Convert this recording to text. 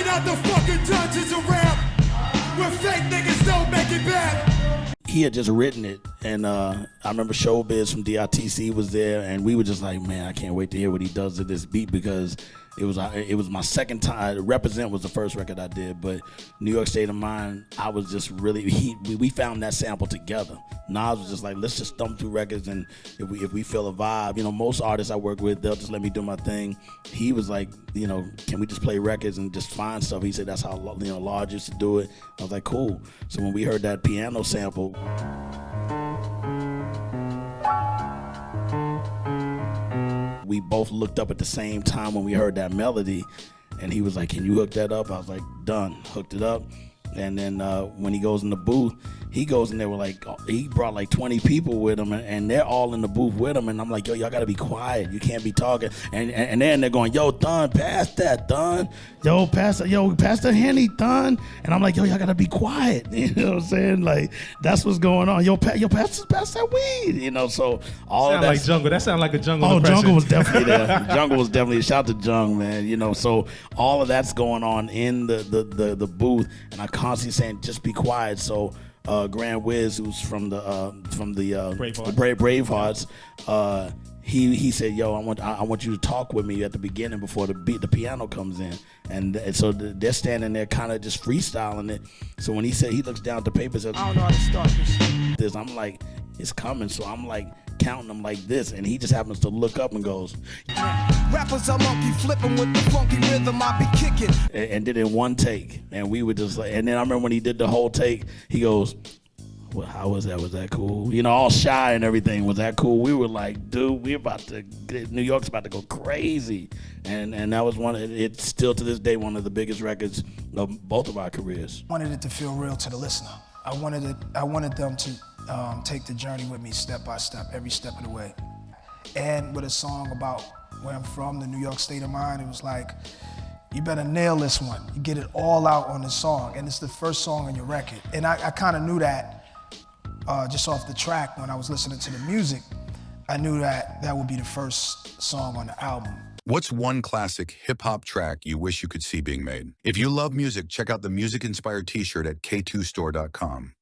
out the fucking dungeons of rap where fake niggas don't make it back. He had just written it, and I remember Showbiz from DITC was there, and we were just like, man, I can't wait to hear what he does to this beat, because it was my second time. Represent was the first record I did, but New York State of Mind, I was just really, we found that sample together. Nas was just like, let's just thumb through records, and if we feel a vibe, you know, most artists I work with, they'll just let me do my thing. He was like, you know, can we just play records and just find stuff? He said that's how, you know, Large used to do it. I was like, cool. So when we heard that piano sample, we both looked up at the same time when we heard that melody, and he was like, can you hook that up? I was like, done. Hooked it up. And then when he goes in the booth, he goes in there with like, he brought like 20 people with him, and they're all in the booth with him. And I'm like, yo, y'all gotta be quiet. You can't be talking. And then they're going, yo, Thun, pass that, Thun. Pass the Henny, Thun. And I'm like, yo, y'all gotta be quiet. You know what I'm saying? Like, that's what's going on. Pass that weed. You know, so all of that. Like Jungle. That sounded like a Jungle. Oh, Jungle was definitely there. Jungle was definitely, shout to Jung, man. You know, so all of that's going on in the booth, and I constantly saying, just be quiet. So Grand Wiz, who's from the Bravehearts, he said, yo, I want you to talk with me at the beginning before the piano comes in. And so they're standing there kind of just freestyling it. So when he said, he looks down at the paper and says, I don't know how to start this. I'm like, it's coming. So I'm like counting them like this, and he just happens to look up and goes, Rappers are monkey flipping with the funky rhythm I be kicking. And did it in one take. And we were just like, and then I remember when he did the whole take, he goes, well, how was that? Was that cool? You know, all shy and everything. Was that cool? We were like, dude, New York's about to go crazy. And that was it's still to this day one of the biggest records of both of our careers. I wanted it to feel real to the listener. I wanted them to take the journey with me step by step, every step of the way. And with a song about where I'm from, the New York State of Mind, it was like, you better nail this one. You get it all out on the song, and it's the first song on your record. And I kind of knew that just off the track when I was listening to the music. I knew that would be the first song on the album. What's one classic hip-hop track you wish you could see being made? If you love music, check out the music-inspired t-shirt at k2store.com.